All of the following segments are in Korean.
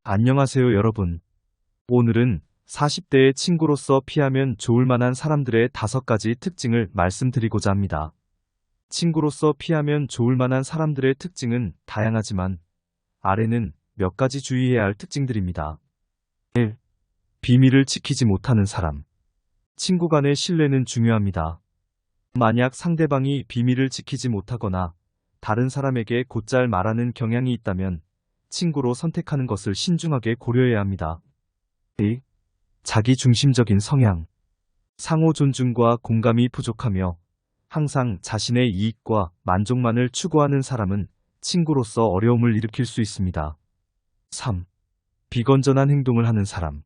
안녕하세요, 여러분. 오늘은 40대의 친구로서 피하면 좋을 만한 사람들의 5가지 특징을 말씀드리고자 합니다. 친구로서 피하면 좋을 만한 사람들의 특징은 다양하지만 아래는 몇 가지 주의해야 할 특징들입니다. 1. 비밀을 지키지 못하는 사람. 친구 간의 신뢰는 중요합니다. 만약 상대방이 비밀을 지키지 못하거나 다른 사람에게 곧잘 말하는 경향이 있다면 친구로 선택하는 것을 신중하게 고려해야 합니다. 2. 자기중심적인 성향. 상호 존중과 공감이 부족하며 항상 자신의 이익과 만족만을 추구하는 사람은 친구로서 어려움을 일으킬 수 있습니다. 3. 비건전한 행동을 하는 사람.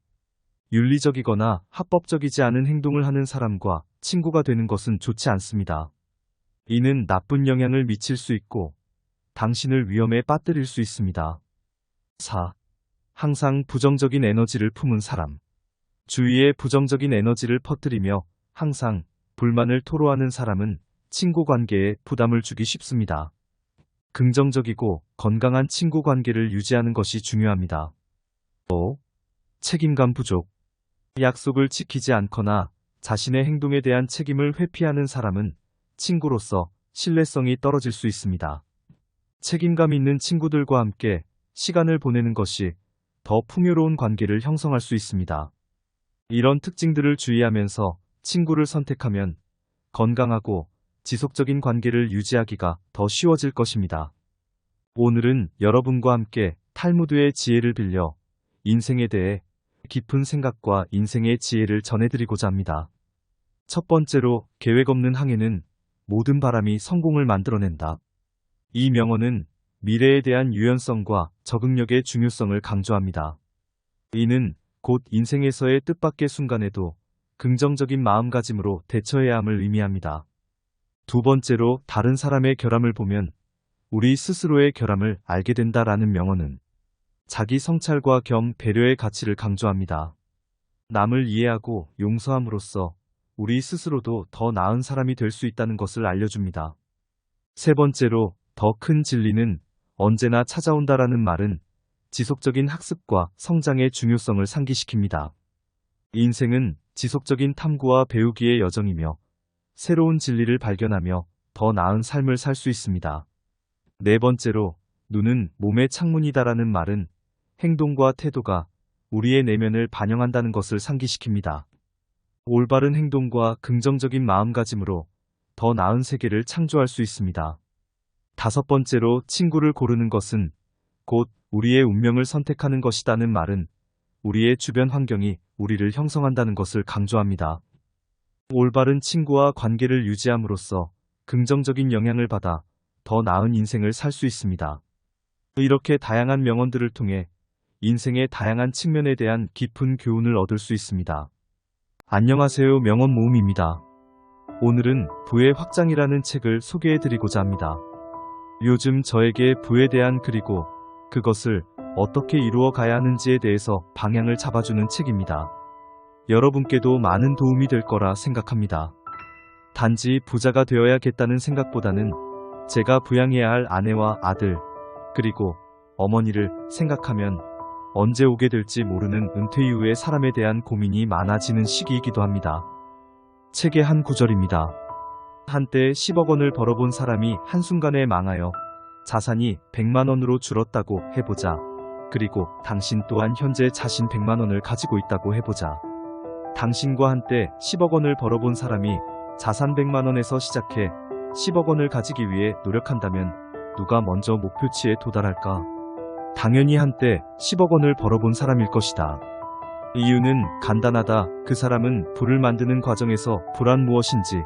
윤리적이거나 합법적이지 않은 행동을 하는 사람과 친구가 되는 것은 좋지 않습니다. 이는 나쁜 영향을 미칠 수 있고 당신을 위험에 빠뜨릴 수 있습니다. 4. 항상 부정적인 에너지를 품은 사람. 주위에 부정적인 에너지를 퍼뜨리며 항상 불만을 토로하는 사람은 친구 관계에 부담을 주기 쉽습니다. 긍정적이고 건강한 친구 관계를 유지하는 것이 중요합니다. 5. 책임감 부족. 약속을 지키지 않거나 자신의 행동에 대한 책임을 회피하는 사람은 친구로서 신뢰성이 떨어질 수 있습니다. 책임감 있는 친구들과 함께 시간을 보내는 것이 더 풍요로운 관계를 형성할 수 있습니다. 이런 특징들을 주의하면서 친구를 선택하면 건강하고 지속적인 관계를 유지하기가 더 쉬워질 것입니다. 오늘은 여러분과 함께 탈무드의 지혜를 빌려 인생에 대해 깊은 생각과 인생의 지혜를 전해드리고자 합니다. 첫 번째로, 계획 없는 항해는 모든 바람이 성공을 만들어낸다. 이 명언은 미래에 대한 유연성과 적응력의 중요성을 강조합니다. 이는 곧 인생에서의 뜻밖의 순간에도 긍정적인 마음가짐으로 대처해야 함을 의미합니다. 두 번째로, 다른 사람의 결함을 보면 우리 스스로의 결함을 알게 된다라는 명언은 자기 성찰과 겸 배려의 가치를 강조합니다. 남을 이해하고 용서함으로써 우리 스스로도 더 나은 사람이 될 수 있다는 것을 알려줍니다. 세 번째로, 더 큰 진리는 언제나 찾아온다라는 말은 지속적인 학습과 성장의 중요성을 상기시킵니다. 인생은 지속적인 탐구와 배우기의 여정이며 새로운 진리를 발견하며 더 나은 삶을 살 수 있습니다. 네 번째로, 눈은 몸의 창문이다라는 말은 행동과 태도가 우리의 내면을 반영한다는 것을 상기시킵니다. 올바른 행동과 긍정적인 마음가짐으로 더 나은 세계를 창조할 수 있습니다. 다섯 번째로, 친구를 고르는 것은 곧 우리의 운명을 선택하는 것이다는 말은 우리의 주변 환경이 우리를 형성한다는 것을 강조합니다. 올바른 친구와 관계를 유지함으로써 긍정적인 영향을 받아 더 나은 인생을 살 수 있습니다. 이렇게 다양한 명언들을 통해 인생의 다양한 측면에 대한 깊은 교훈을 얻을 수 있습니다. 안녕하세요, 명언 모음입니다. 오늘은 부의 확장이라는 책을 소개해드리고자 합니다. 요즘 저에게 부에 대한 그리고 그것을 어떻게 이루어 가야 하는지에 대해서 방향을 잡아주는 책입니다. 여러분께도 많은 도움이 될 거라 생각합니다. 단지 부자가 되어야겠다는 생각보다는 제가 부양해야 할 아내와 아들, 그리고 어머니를 생각하면 언제 오게 될지 모르는 은퇴 이후의 사람에 대한 고민이 많아지는 시기이기도 합니다. 책의 한 구절입니다. 한때 10억 원을 벌어본 사람이 한순간에 망하여 자산이 100만 원으로 줄었다고 해보자. 그리고 당신 또한 현재 자신 100만 원을 가지고 있다고 해보자. 당신과 한때 10억 원을 벌어본 사람이 자산 100만 원에서 시작해 10억 원을 가지기 위해 노력한다면 누가 먼저 목표치에 도달할까? 당연히 한때 10억 원을 벌어본 사람일 것이다. 이유는 간단하다. 그 사람은 부를 만드는 과정에서 부란 무엇인지,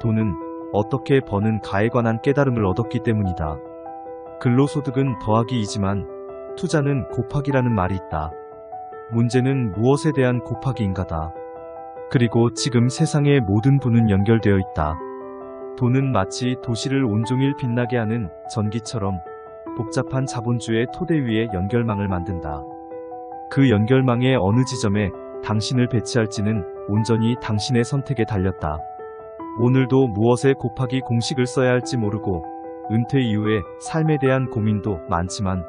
돈은 어떻게 버는가에 관한 깨달음을 얻었기 때문이다. 근로소득은 더하기이지만 투자는 곱하기라는 말이 있다. 문제는 무엇에 대한 곱하기인가다. 그리고 지금 세상의 모든 부는 연결되어 있다. 돈은 마치 도시를 온종일 빛나게 하는 전기처럼 복잡한 자본주의 토대 위에 연결망을 만든다. 그 연결망의 어느 지점에 당신을 배치할지는 온전히 당신의 선택에 달렸다. 오늘도 무엇에 곱하기 공식을 써야 할지 모르고 은퇴 이후에 삶에 대한 고민도 많지만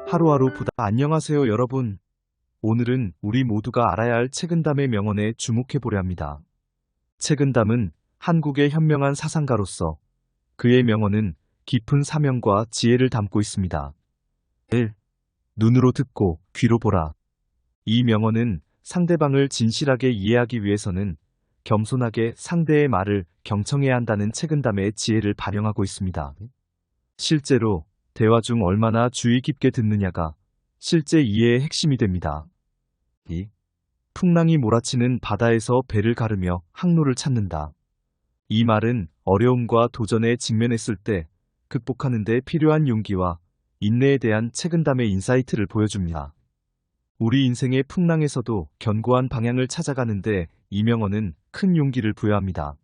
하루하루 부다. 안녕하세요, 여러분. 오늘은 우리 모두가 알아야 할 책은담의 명언에 주목해 보려 합니다. 책은담은 한국의 현명한 사상가로서 그의 명언은 깊은 사명과 지혜를 담고 있습니다. 1. 눈으로 듣고 귀로 보라. 이 명언은 상대방을 진실하게 이해하기 위해서는 겸손하게 상대의 말을 경청해야 한다는 책은담의 지혜를 반영하고 있습니다. 실제로 대화 중 얼마나 주의 깊게 듣느냐가 실제 이해의 핵심이 됩니다. 2. 풍랑이 몰아치는 바다에서 배를 가르며 항로를 찾는다. 이 말은 어려움과 도전에 직면했을 때 극복하는 데 필요한 용기와 인내에 대한 책은담의 인사이트를 보여줍니다. 우리 인생의 풍랑에서도 견고한 방향을 찾아가는데 이 명언은 큰 용기를 부여합니다.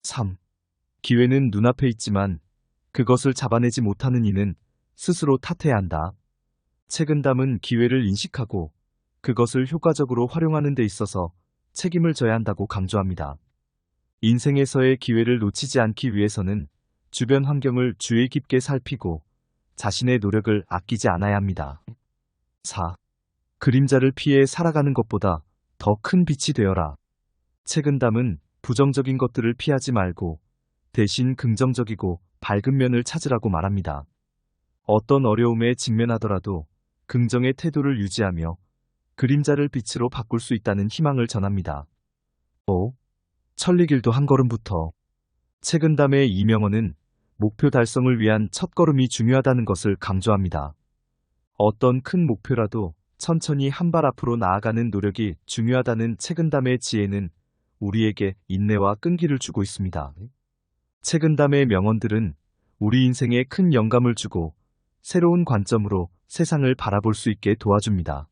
3. 기회는 눈앞에 있지만 그것을 잡아내지 못하는 이는 스스로 탓해야 한다. 책은담은 기회를 인식하고 그것을 효과적으로 활용하는 데 있어서 책임을 져야 한다고 강조합니다. 인생에서의 기회를 놓치지 않기 위해서는 주변 환경을 주의 깊게 살피고 자신의 노력을 아끼지 않아야 합니다. 4. 그림자를 피해 살아가는 것보다 더 큰 빛이 되어라. 책은담은 부정적인 것들을 피하지 말고 대신 긍정적이고 밝은 면을 찾으라고 말합니다. 어떤 어려움에 직면하더라도 긍정의 태도를 유지하며 그림자를 빛으로 바꿀 수 있다는 희망을 전합니다. 5. 천리길도 한 걸음부터. 책은담의 이 명언은 목표 달성을 위한 첫걸음이 중요하다는 것을 강조합니다. 어떤 큰 목표라도 천천히 한 발 앞으로 나아가는 노력이 중요하다는 책은담의 지혜는 우리에게 인내와 끈기를 주고 있습니다. 책은담의 명언들은 우리 인생에 큰 영감을 주고 새로운 관점으로 세상을 바라볼 수 있게 도와줍니다.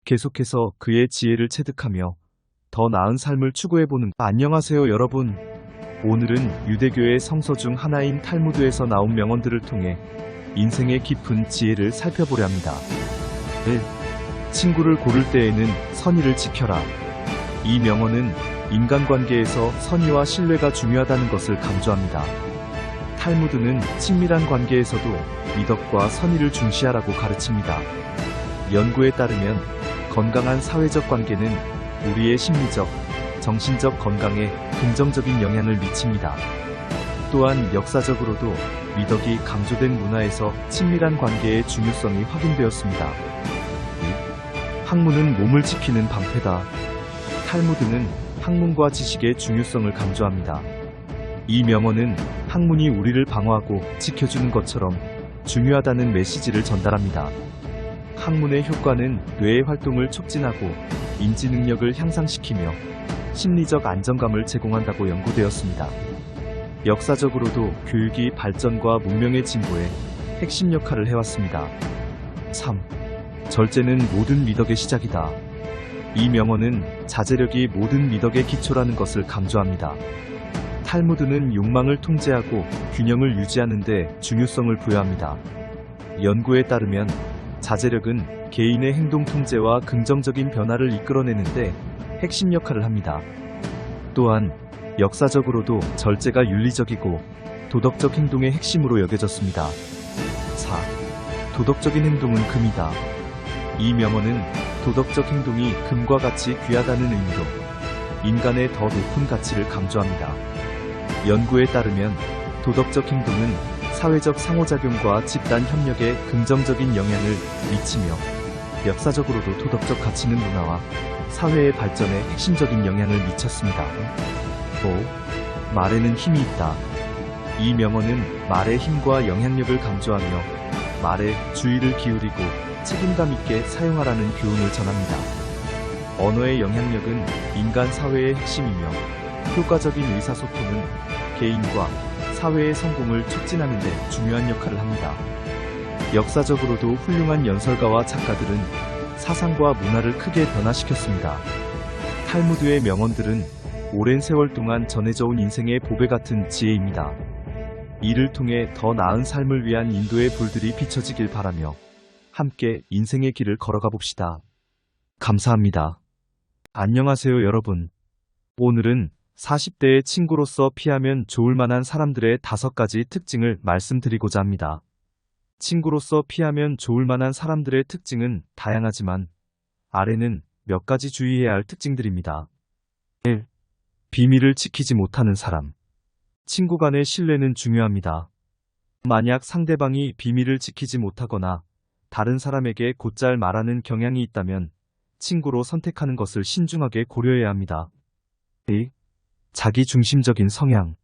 계속해서 그의 지혜를 체득하며 더 나은 삶을 추구해보는. 안녕하세요, 여러분. 오늘은 유대교의 성서 중 하나인 탈무드에서 나온 명언들을 통해 인생의 깊은 지혜를 살펴보려 합니다. 1. 친구를 고를 때에는 선의를 지켜라. 이 명언은 인간관계에서 선의와 신뢰가 중요하다는 것을 강조합니다. 탈무드는 친밀한 관계에서도 미덕과 선의를 중시하라고 가르칩니다. 연구에 따르면 건강한 사회적 관계는 우리의 심리적, 정신적 건강에 긍정적인 영향을 미칩니다. 또한 역사적으로도 미덕이 강조된 문화에서 친밀한 관계의 중요성이 확인되었습니다. 2. 학문은 몸을 지키는 방패다. 탈무드는 학문과 지식의 중요성을 강조합니다. 이 명언은 학문이 우리를 방어하고 지켜주는 것처럼 중요하다는 메시지를 전달합니다. 학문의 효과는 뇌의 활동을 촉진하고 인지 능력을 향상시키며 심리적 안정감을 제공한다고 연구되었습니다. 역사적으로도 교육이 발전과 문명의 진보에 핵심 역할을 해왔습니다. 3. 절제는 모든 미덕의 시작이다. 이 명언은 자제력이 모든 미덕의 기초라는 것을 강조합니다. 탈무드는 욕망을 통제하고 균형을 유지하는 데 중요성을 부여합니다. 연구에 따르면 자제력은 개인의 행동 통제와 긍정적인 변화를 이끌어내는데 핵심 역할을 합니다. 또한 역사적으로도 절제가 윤리적이고 도덕적 행동의 핵심으로 여겨졌습니다. 4. 도덕적인 행동은 금이다. 이 명언은 도덕적 행동이 금과 같이 귀하다는 의미로 인간의 더 높은 가치를 강조합니다. 연구에 따르면 도덕적 행동은 사회적 상호작용과 집단 협력에 긍정적인 영향을 미치며 역사적으로도 도덕적 가치는 문화와 사회의 발전에 핵심적인 영향을 미쳤습니다. 5. 말에는 힘이 있다. 이 명언은 말의 힘과 영향력을 강조하며 말에 주의를 기울이고 책임감 있게 사용하라는 교훈을 전합니다. 언어의 영향력은 인간 사회의 핵심이며 효과적인 의사소통은 개인과 사회의 성공을 촉진하는 데 중요한 역할을 합니다. 역사적으로도 훌륭한 연설가와 작가들은 사상과 문화를 크게 변화시켰습니다. 탈무드의 명언들은 오랜 세월 동안 전해져 온 인생의 보배 같은 지혜입니다. 이를 통해 더 나은 삶을 위한 인도의 불들이 비춰지길 바라며 함께 인생의 길을 걸어가 봅시다. 감사합니다. 안녕하세요, 여러분. 오늘은 40대의 친구로서 피하면 좋을 만한 사람들의 5가지 특징을 말씀드리고자 합니다. 친구로서 피하면 좋을 만한 사람들의 특징은 다양하지만 아래는 몇 가지 주의해야 할 특징들입니다. 1. 비밀을 지키지 못하는 사람. 친구 간의 신뢰는 중요합니다. 만약 상대방이 비밀을 지키지 못하거나 다른 사람에게 곧잘 말하는 경향이 있다면 친구로 선택하는 것을 신중하게 고려해야 합니다. 2. 자기중심적인 성향.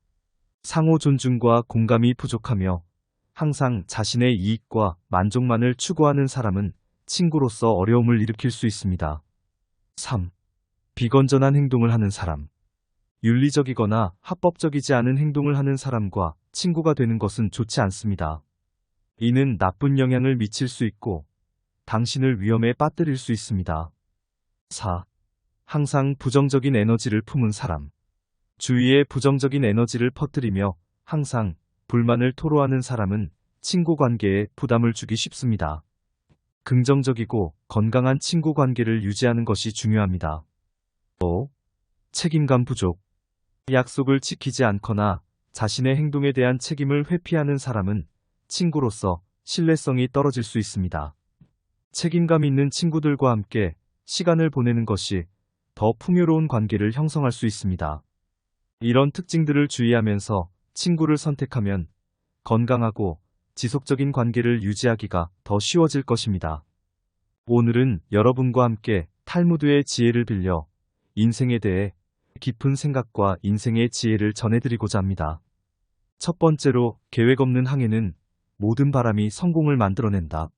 상호 존중과 공감이 부족하며 항상 자신의 이익과 만족만을 추구하는 사람은 친구로서 어려움을 일으킬 수 있습니다. 3. 비건전한 행동을 하는 사람. 윤리적이거나 합법적이지 않은 행동을 하는 사람과 친구가 되는 것은 좋지 않습니다. 이는 나쁜 영향을 미칠 수 있고 당신을 위험에 빠뜨릴 수 있습니다. 4. 항상 부정적인 에너지를 품은 사람. 주위에 부정적인 에너지를 퍼뜨리며 항상 불만을 토로하는 사람은 친구 관계에 부담을 주기 쉽습니다. 긍정적이고 건강한 친구 관계를 유지하는 것이 중요합니다. 5. 책임감 부족. 약속을 지키지 않거나 자신의 행동에 대한 책임을 회피하는 사람은 친구로서 신뢰성이 떨어질 수 있습니다. 책임감 있는 친구들과 함께 시간을 보내는 것이 더 풍요로운 관계를 형성할 수 있습니다. 이런 특징들을 주의하면서 친구를 선택하면 건강하고 지속적인 관계를 유지하기가 더 쉬워질 것입니다. 오늘은 여러분과 함께 탈무드의 지혜를 빌려 인생에 대해 깊은 생각과 인생의 지혜를 전해드리고자 합니다. 첫 번째로, 계획 없는 항해는 모든 바람이 성공을 만들어낸다.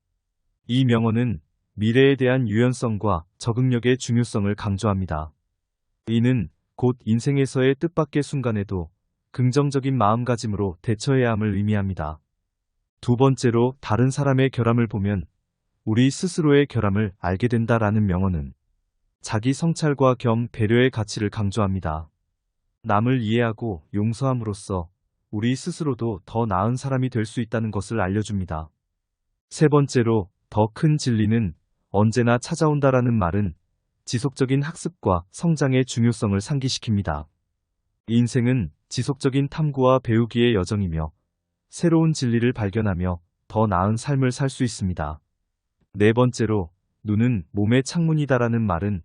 이 명언은 미래에 대한 유연성과 적응력의 중요성을 강조합니다. 이는 곧 인생에서의 뜻밖의 순간에도 긍정적인 마음가짐으로 대처해야 함을 의미합니다. 두 번째로, 다른 사람의 결함을 보면 우리 스스로의 결함을 알게 된다라는 명언은 자기 성찰과 겸 배려의 가치를 강조합니다. 남을 이해하고 용서함으로써 우리 스스로도 더 나은 사람이 될 수 있다는 것을 알려줍니다. 세 번째로, 더 큰 진리는 언제나 찾아온다라는 말은 지속적인 학습과 성장의 중요성을 상기시킵니다. 인생은 지속적인 탐구와 배우기의 여정이며 새로운 진리를 발견하며 더 나은 삶을 살 수 있습니다. 네 번째로, 눈은 몸의 창문이다라는 말은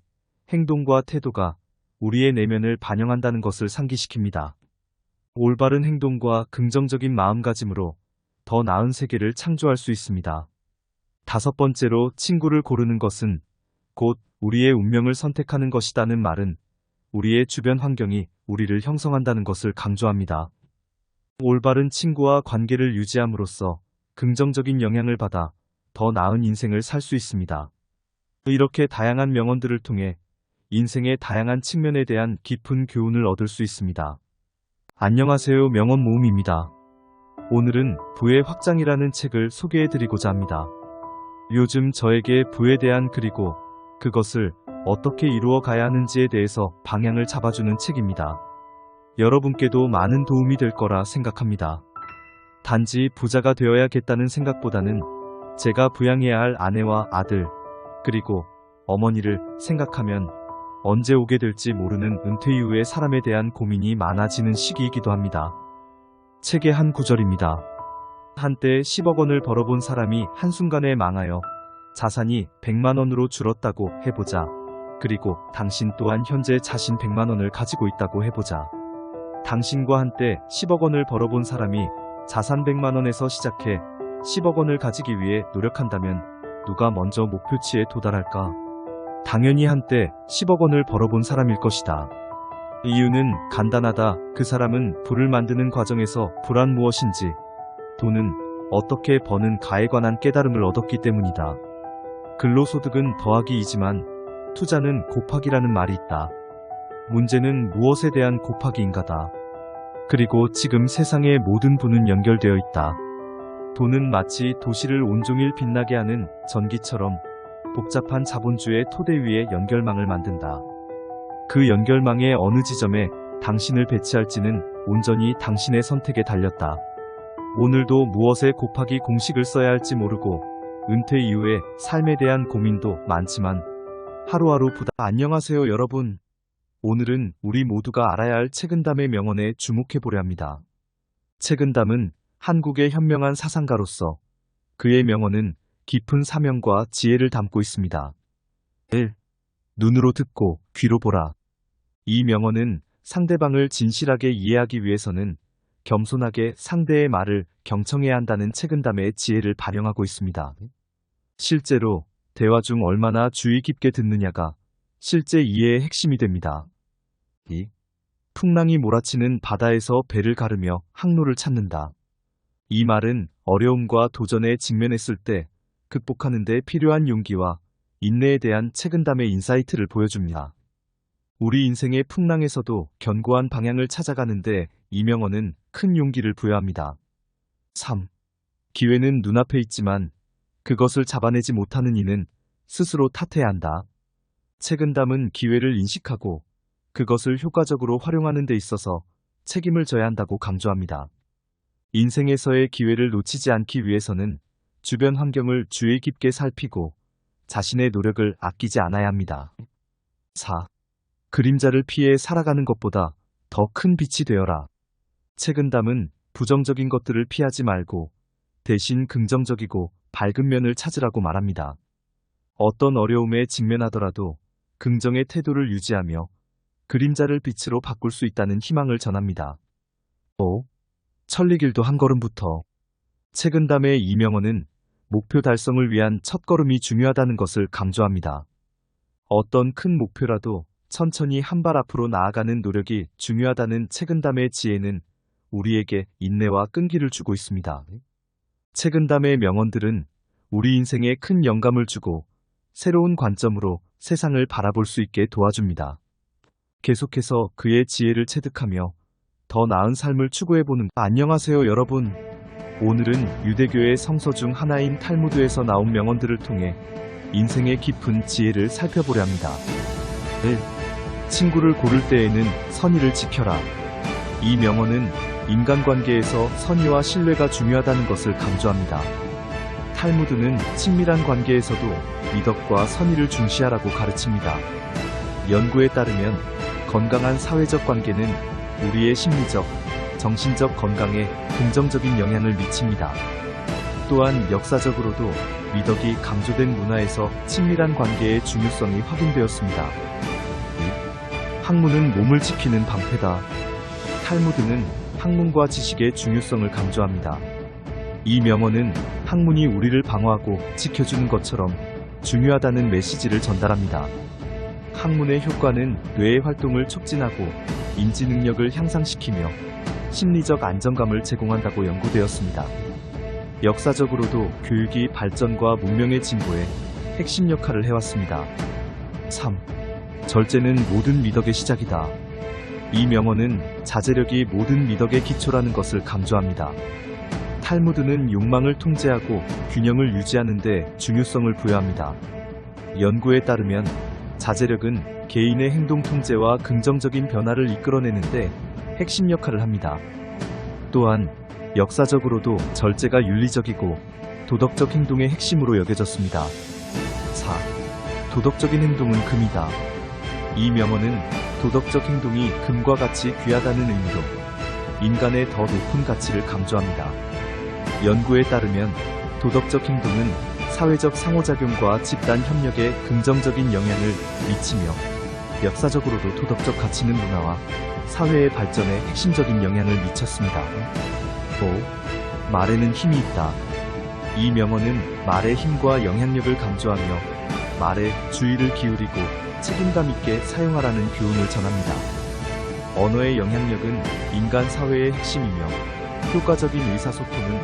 행동과 태도가 우리의 내면을 반영한다는 것을 상기시킵니다. 올바른 행동과 긍정적인 마음가짐으로 더 나은 세계를 창조할 수 있습니다. 다섯 번째로, 친구를 고르는 것은 곧 우리의 운명을 선택하는 것이다는 말은 우리의 주변 환경이 우리를 형성한다는 것을 강조합니다. 올바른 친구와 관계를 유지함으로써 긍정적인 영향을 받아 더 나은 인생을 살 수 있습니다. 이렇게 다양한 명언들을 통해 인생의 다양한 측면에 대한 깊은 교훈을 얻을 수 있습니다. 안녕하세요, 명언 모음입니다. 오늘은 부의 확장이라는 책을 소개해드리고자 합니다. 요즘 저에게 부에 대한 그리고 그것을 어떻게 이루어 가야 하는지에 대해서 방향을 잡아주는 책입니다. 여러분께도 많은 도움이 될 거라 생각합니다. 단지 부자가 되어야겠다는 생각보다는 제가 부양해야 할 아내와 아들, 그리고 어머니를 생각하면 언제 오게 될지 모르는 은퇴 이후의 사람에 대한 고민이 많아지는 시기이기도 합니다. 책의 한 구절입니다. 한때 10억 원을 벌어본 사람이 한순간에 망하여 자산이 100만 원으로 줄었다고 해보자. 그리고 당신 또한 현재 자신 100만 원을 가지고 있다고 해보자. 당신과 한때 10억 원을 벌어본 사람이 자산 100만 원에서 시작해 10억 원을 가지기 위해 노력한다면 누가 먼저 목표치에 도달할까? 당연히 한때 10억 원을 벌어본 사람일 것이다. 이유는 간단하다. 그 사람은 부를 만드는 과정에서 불안 무엇인지, 돈은 어떻게 버는 가에 관한 깨달음을 얻었기 때문이다. 근로소득은 더하기 2지만 투자는 곱하기라는 말이 있다. 문제는 무엇에 대한 곱하기인가다. 그리고 지금 세상의 모든 부는 연결되어 있다. 돈은 마치 도시를 온종일 빛나게 하는 전기처럼 복잡한 자본주의 토대 위에 연결망을 만든다. 그 연결망의 어느 지점에 당신을 배치할지는 온전히 당신의 선택에 달렸다. 오늘도 무엇에 곱하기 공식을 써야 할지 모르고 은퇴 이후에 삶에 대한 고민도 많지만 하루하루 안녕하세요, 여러분. 오늘은 우리 모두가 알아야 할 책은담의 명언에 주목해 보려 합니다. 책은담은 한국의 현명한 사상가로서 그의 명언은 깊은 사명과 지혜를 담고 있습니다. 1. 눈으로 듣고 귀로 보라. 이 명언은 상대방을 진실하게 이해하기 위해서는 겸손하게 상대의 말을 경청해야 한다는 책임감의 지혜를 발현하고 있습니다. 실제로 대화 중 얼마나 주의 깊게 듣느냐가 실제 이해의 핵심이 됩니다. 2. 풍랑이 몰아치는 바다에서 배를 가르며 항로를 찾는다. 이 말은 어려움과 도전에 직면했을 때 극복하는 데 필요한 용기와 인내에 대한 책임감의 인사이트를 보여줍니다. 우리 인생의 풍랑에서도 견고한 방향을 찾아가는데 이 명언은 큰 용기를 부여합니다. 3. 기회는 눈앞에 있지만 그것을 잡아내지 못하는 이는 스스로 탓해야 한다. 책임감은 기회를 인식하고 그것을 효과적으로 활용하는 데 있어서 책임을 져야 한다고 강조합니다. 인생에서의 기회를 놓치지 않기 위해서는 주변 환경을 주의 깊게 살피고 자신의 노력을 아끼지 않아야 합니다. 4. 그림자를 피해 살아가는 것보다 더 큰 빛이 되어라. 책임감은 부정적인 것들을 피하지 말고 대신 긍정적이고 밝은 면을 찾으라고 말합니다. 어떤 어려움에 직면하더라도 긍정의 태도를 유지하며 그림자를 빛으로 바꿀 수 있다는 희망을 전합니다. 5. 천리길도 한 걸음부터. 책임감의 이 명언은 목표 달성을 위한 첫걸음이 중요하다는 것을 강조합니다. 어떤 큰 목표라도 천천히 한 발 앞으로 나아가는 노력이 중요하다는 책임감의 지혜는 우리에게 인내와 끈기를 주고 있습니다. 책임감의 명언들은 우리 인생에 큰 영감을 주고 새로운 관점으로 세상을 바라볼 수 있게 도와줍니다. 계속해서 그의 지혜를 체득하며 더 나은 삶을 추구해보는 안녕하세요 여러분. 오늘은 유대교의 성서 중 하나인 탈무드에서 나온 명언들을 통해 인생의 깊은 지혜를 살펴보려 합니다. 1. 친구를 고를 때에는 선의를 지켜라. 이 명언은 인간관계에서 선의와 신뢰가 중요하다는 것을 강조합니다. 탈무드는 친밀한 관계에서도 미덕과 선의를 중시하라고 가르칩니다. 연구에 따르면 건강한 사회적 관계는 우리의 심리적, 정신적 건강에 긍정적인 영향을 미칩니다. 또한 역사적으로도 미덕이 강조된 문화에서 친밀한 관계의 중요성이 확인되었습니다. 학문은 몸을 지키는 방패다. 탈무드는 학문과 지식의 중요성을 강조합니다. 이 명언은 학문이 우리를 방어하고 지켜주는 것처럼 중요하다는 메시지를 전달합니다. 학문의 효과는 뇌의 활동을 촉진하고 인지 능력을 향상시키며 심리적 안정감을 제공한다고 연구되었습니다. 역사적으로도 교육이 발전과 문명의 진보에 핵심 역할을 해왔습니다. 3. 절제는 모든 미덕의 시작이다. 이 명언은 자제력이 모든 미덕의 기초라는 것을 강조합니다. 탈무드는 욕망을 통제하고 균형을 유지하는 데 중요성을 부여합니다. 연구에 따르면 자제력은 개인의 행동 통제와 긍정적인 변화를 이끌어내는데 핵심 역할을 합니다. 또한 역사적으로도 절제가 윤리적이고 도덕적 행동의 핵심으로 여겨졌습니다. 4. 도덕적인 행동은 금이다. 이 명언은 도덕적 행동이 금과 같이 귀하다는 의미로 인간의 더 높은 가치를 강조합니다. 연구에 따르면 도덕적 행동은 사회적 상호작용과 집단 협력에 긍정적인 영향을 미치며 역사적으로도 도덕적 가치는 문화와 사회의 발전에 핵심적인 영향을 미쳤습니다. 5. 말에는 힘이 있다. 이 명언은 말의 힘과 영향력을 강조하며 말에 주의를 기울이고 책임감 있게 사용하라는 교훈을 전합니다. 언어의 영향력은 인간 사회의 핵심이며 효과적인 의사소통은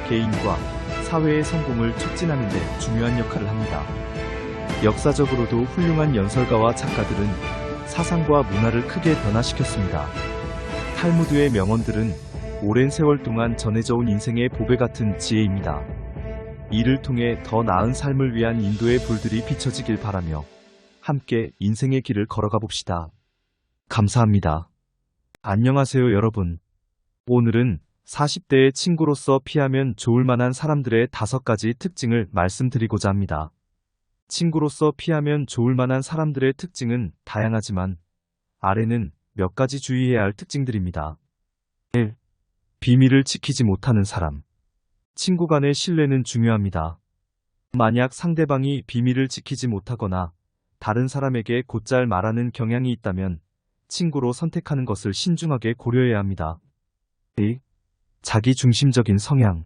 개인과 사회의 성공을 촉진하는 데 중요한 역할을 합니다. 역사적으로도 훌륭한 연설가와 작가들은 사상과 문화를 크게 변화시켰습니다. 탈무드의 명언들은 오랜 세월 동안 전해져 온 인생의 보배 같은 지혜입니다. 이를 통해 더 나은 삶을 위한 인도의 불들이 비춰지길 바라며 함께 인생의 길을 걸어가 봅시다. 감사합니다. 안녕하세요 여러분. 오늘은 40대의 친구로서 피하면 좋을 만한 사람들의 5가지 특징을 말씀드리고자 합니다. 친구로서 피하면 좋을 만한 사람들의 특징은 다양하지만 아래는 몇 가지 주의해야 할 특징들입니다. 1. 비밀을 지키지 못하는 사람. 친구 간의 신뢰는 중요합니다. 만약 상대방이 비밀을 지키지 못하거나 다른 사람에게 곧잘 말하는 경향이 있다면 친구로 선택하는 것을 신중하게 고려해야 합니다. 2. 자기중심적인 성향.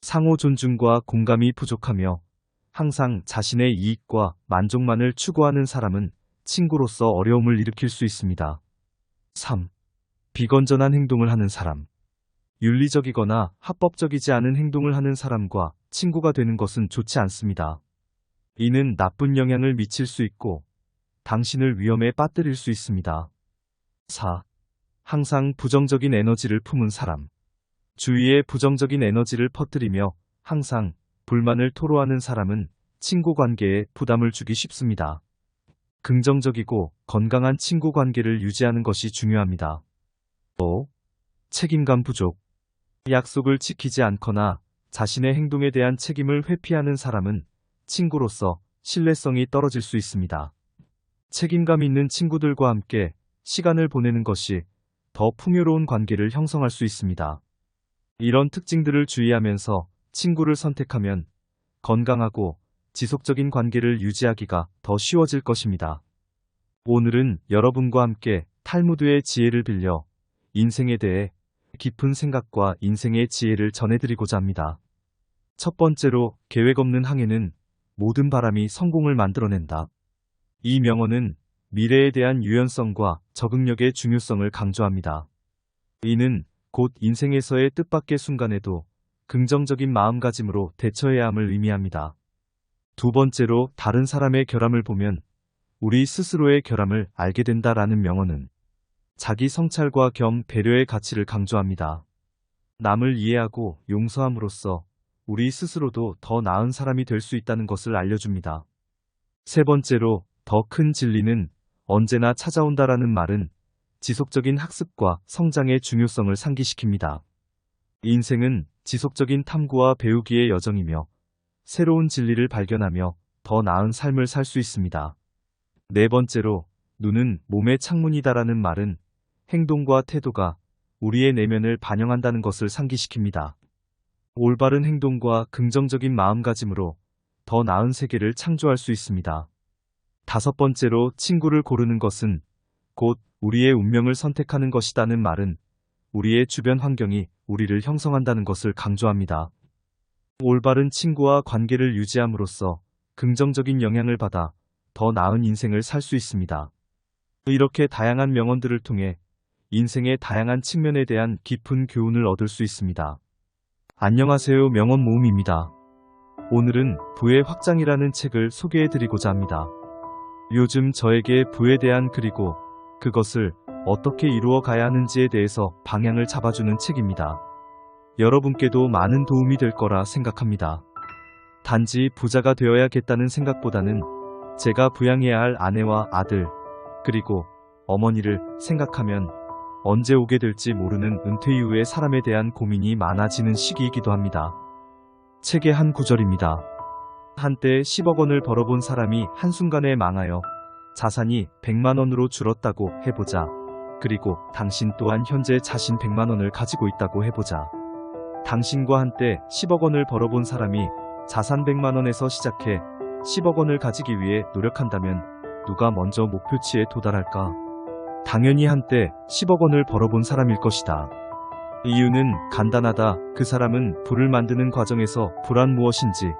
상호 존중과 공감이 부족하며 항상 자신의 이익과 만족만을 추구하는 사람은 친구로서 어려움을 일으킬 수 있습니다. 3. 비건전한 행동을 하는 사람. 윤리적이거나 합법적이지 않은 행동을 하는 사람과 친구가 되는 것은 좋지 않습니다. 이는 나쁜 영향을 미칠 수 있고 당신을 위험에 빠뜨릴 수 있습니다. 4. 항상 부정적인 에너지를 품은 사람. 주위에 부정적인 에너지를 퍼뜨리며 항상 불만을 토로하는 사람은 친구 관계에 부담을 주기 쉽습니다. 긍정적이고 건강한 친구 관계를 유지하는 것이 중요합니다. 5. 책임감 부족. 약속을 지키지 않거나 자신의 행동에 대한 책임을 회피하는 사람은 친구로서 신뢰성이 떨어질 수 있습니다. 책임감 있는 친구들과 함께 시간을 보내는 것이 더 풍요로운 관계를 형성할 수 있습니다. 이런 특징들을 주의하면서 친구를 선택하면 건강하고 지속적인 관계를 유지하기가 더 쉬워질 것입니다. 오늘은 여러분과 함께 탈무드의 지혜를 빌려 인생에 대해 깊은 생각과 인생의 지혜를 전해드리고자 합니다. 첫 번째로, 계획 없는 항해는 모든 바람이 성공을 만들어낸다. 이 명언은 미래에 대한 유연성과 적응력의 중요성을 강조합니다. 이는 곧 인생에서의 뜻밖의 순간에도 긍정적인 마음가짐으로 대처해야 함을 의미합니다. 두 번째로, 다른 사람의 결함을 보면 우리 스스로의 결함을 알게 된다라는 명언은 자기 성찰과 겸 배려의 가치를 강조합니다. 남을 이해하고 용서함으로써 우리 스스로도 더 나은 사람이 될 수 있다는 것을 알려줍니다. 세 번째로, 더 큰 진리는 언제나 찾아온다라는 말은 지속적인 학습과 성장의 중요성을 상기시킵니다. 인생은 지속적인 탐구와 배우기의 여정이며 새로운 진리를 발견하며 더 나은 삶을 살 수 있습니다. 네 번째로, 눈은 몸의 창문이다라는 말은 행동과 태도가 우리의 내면을 반영한다는 것을 상기시킵니다. 올바른 행동과 긍정적인 마음가짐으로 더 나은 세계를 창조할 수 있습니다. 다섯 번째로, 친구를 고르는 것은 곧 우리의 운명을 선택하는 것이다는 말은 우리의 주변 환경이 우리를 형성한다는 것을 강조합니다. 올바른 친구와 관계를 유지함으로써 긍정적인 영향을 받아 더 나은 인생을 살 수 있습니다. 이렇게 다양한 명언들을 통해 인생의 다양한 측면에 대한 깊은 교훈을 얻을 수 있습니다. 안녕하세요, 명언 모음입니다. 오늘은 부의 확장이라는 책을 소개해드리고자 합니다. 요즘 저에게 부에 대한 그리고 그것을 어떻게 이루어 가야 하는지에 대해서 방향을 잡아주는 책입니다. 여러분께도 많은 도움이 될 거라 생각합니다. 단지 부자가 되어야겠다는 생각보다는 제가 부양해야 할 아내와 아들, 그리고 어머니를 생각하면 언제 오게 될지 모르는 은퇴 이후의 사람에 대한 고민이 많아지는 시기이기도 합니다. 책의 한 구절입니다. 한때 10억 원을 벌어본 사람이 한순간에 망하여 자산이 100만 원으로 줄었다고 해보자. 그리고 당신 또한 현재 자신 100만 원을 가지고 있다고 해보자. 당신과 한때 10억 원을 벌어본 사람이 자산 100만 원에서 시작해 10억 원을 가지기 위해 노력한다면 누가 먼저 목표치에 도달할까? 당연히 한때 10억 원을 벌어본 사람일 것이다. 이유는 간단하다. 그 사람은 부를 만드는 과정에서 불안 무엇인지,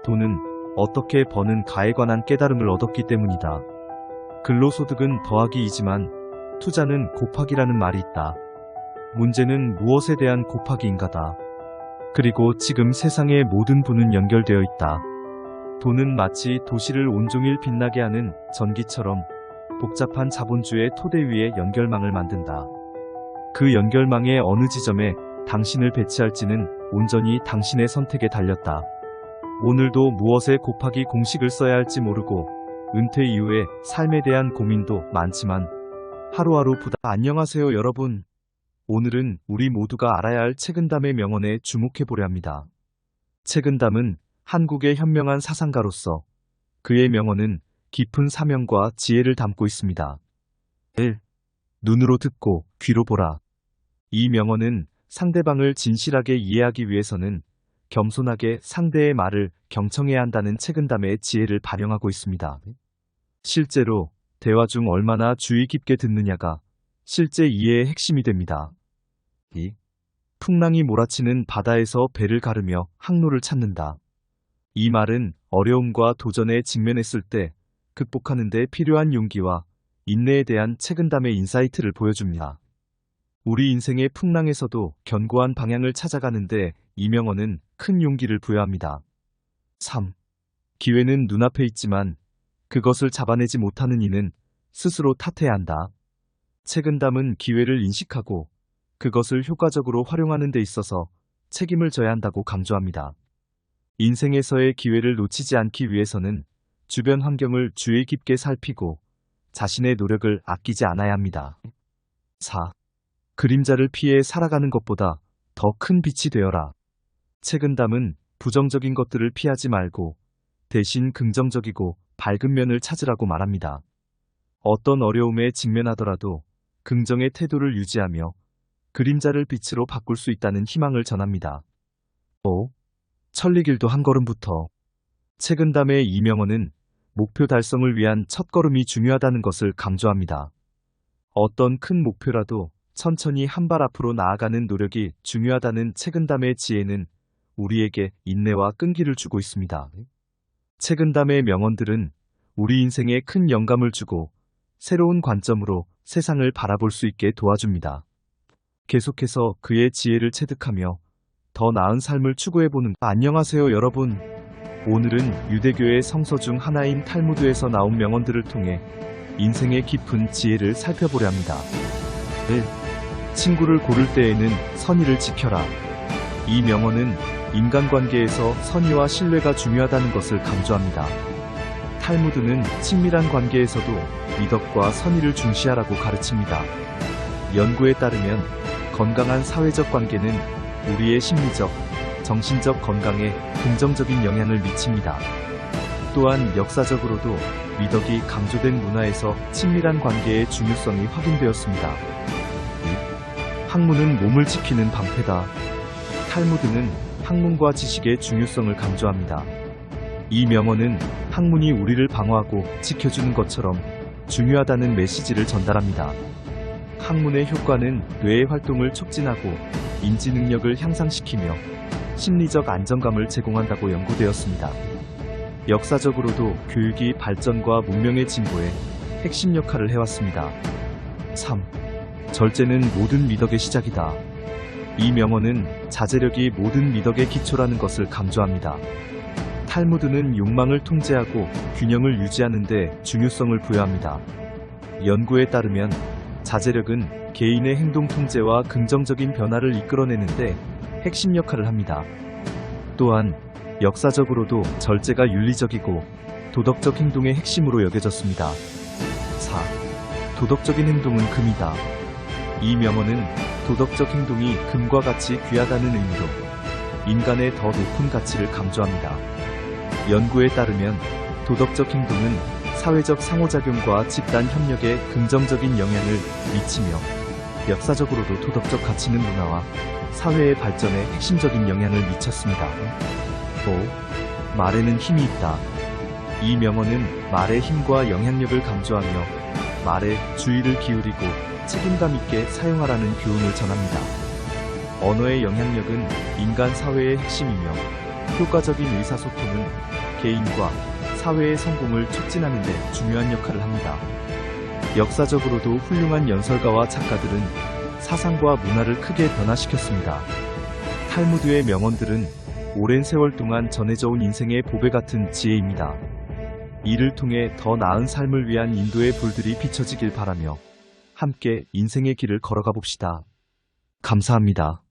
돈은 어떻게 버는가에 관한 깨달음을 얻었기 때문이다. 근로소득은 더하기이지만 투자는 곱하기라는 말이 있다. 문제는 무엇에 대한 곱하기인가다. 그리고 지금 세상의 모든 부는 연결되어 있다. 돈은 마치 도시를 온종일 빛나게 하는 전기처럼 복잡한 자본주의 토대 위에 연결망을 만든다. 그 연결망의 어느 지점에 당신을 배치할지는 온전히 당신의 선택에 달렸다. 오늘도 무엇에 곱하기 공식을 써야 할지 모르고 은퇴 이후에 삶에 대한 고민도 많지만 하루하루 안녕하세요 여러분. 오늘은 우리 모두가 알아야 할 책은담의 명언에 주목해보려 합니다. 책은담은 한국의 현명한 사상가로서 그의 명언은 깊은 사명과 지혜를 담고 있습니다. 1. 눈으로 듣고 귀로 보라. 이 명언은 상대방을 진실하게 이해하기 위해서는 겸손하게 상대의 말을 경청해야 한다는 책은담의 지혜를 반영하고 있습니다. 실제로 대화 중 얼마나 주의 깊게 듣느냐가 실제 이해의 핵심이 됩니다. 2. 풍랑이 몰아치는 바다에서 배를 가르며 항로를 찾는다. 이 말은 어려움과 도전에 직면했을 때 극복하는 데 필요한 용기와 인내에 대한 책은담의 인사이트를 보여줍니다. 우리 인생의 풍랑에서도 견고한 방향을 찾아가는데 이 명언은 큰 용기를 부여합니다. 3. 기회는 눈앞에 있지만 그것을 잡아내지 못하는 이는 스스로 탓해야 한다. 책은담은 기회를 인식하고 그것을 효과적으로 활용하는 데 있어서 책임을 져야 한다고 강조합니다. 인생에서의 기회를 놓치지 않기 위해서는 주변 환경을 주의 깊게 살피고 자신의 노력을 아끼지 않아야 합니다. 4. 그림자를 피해 살아가는 것보다 더 큰 빛이 되어라. 책은담은 부정적인 것들을 피하지 말고 대신 긍정적이고 밝은 면을 찾으라고 말합니다. 어떤 어려움에 직면하더라도 긍정의 태도를 유지하며 그림자를 빛으로 바꿀 수 있다는 희망을 전합니다. 5. 천리길도 한 걸음부터. 책은담의 이 명언은 목표 달성을 위한 첫걸음이 중요하다는 것을 강조합니다. 어떤 큰 목표라도 천천히 한 발 앞으로 나아가는 노력이 중요하다는 책은담의 지혜는 우리에게 인내와 끈기를 주고 있습니다. 책은담의 명언들은 우리 인생에 큰 영감을 주고 새로운 관점으로 세상을 바라볼 수 있게 도와줍니다. 계속해서 그의 지혜를 체득하며 더 나은 삶을 추구해보는 안녕하세요 여러분. 오늘은 유대교의 성서 중 하나인 탈무드에서 나온 명언들을 통해 인생의 깊은 지혜를 살펴보려 합니다. 1. 친구를 고를 때에는 선의를 지켜라. 이 명언은 인간관계에서 선의와 신뢰가 중요하다는 것을 강조합니다. 탈무드는 친밀한 관계에서도 미덕과 선의를 중시하라고 가르칩니다. 연구에 따르면 건강한 사회적 관계는 우리의 심리적, 정신적 건강에 긍정적인 영향을 미칩니다. 또한 역사적으로도 미덕이 강조된 문화에서 친밀한 관계의 중요성이 확인되었습니다. 2. 학문은 몸을 지키는 방패다. 탈무드는 학문과 지식의 중요성을 강조합니다. 이 명언은 학문이 우리를 방어하고 지켜주는 것처럼 중요하다는 메시지를 전달합니다. 학문의 효과는 뇌의 활동을 촉진하고 인지 능력을 향상시키며 심리적 안정감을 제공한다고 연구되었습니다. 역사적으로도 교육이 발전과 문명의 진보에 핵심 역할을 해왔습니다. 3. 절제는 모든 미덕의 시작이다. 이 명언은 자제력이 모든 미덕의 기초라는 것을 강조합니다. 탈무드는 욕망을 통제하고 균형을 유지하는 데 중요성을 부여합니다. 연구에 따르면 자제력은 개인의 행동 통제와 긍정적인 변화를 이끌어내는데 핵심 역할을 합니다. 또한 역사적으로도 절제가 윤리적이고 도덕적 행동의 핵심으로 여겨졌습니다. 4. 도덕적인 행동은 금이다. 이 명언은 도덕적 행동이 금과 같이 귀하다는 의미로 인간의 더 높은 가치를 강조합니다. 연구에 따르면 도덕적 행동은 사회적 상호작용과 집단 협력에 긍정적인 영향을 미치며 역사적으로도 도덕적 가치는 문화와 사회의 발전에 핵심적인 영향을 미쳤습니다. 5. 말에는 힘이 있다. 이 명언은 말의 힘과 영향력을 강조하며 말에 주의를 기울이고 책임감 있게 사용하라는 교훈을 전합니다. 언어의 영향력은 인간 사회의 핵심이며 효과적인 의사소통은 개인과 사회의 성공을 촉진하는 데 중요한 역할을 합니다. 역사적으로도 훌륭한 연설가와 작가들은 사상과 문화를 크게 변화시켰습니다. 탈무드의 명언들은 오랜 세월 동안 전해져 온 인생의 보배 같은 지혜입니다. 이를 통해 더 나은 삶을 위한 인도의 불들이 비춰지길 바라며 함께 인생의 길을 걸어가 봅시다. 감사합니다.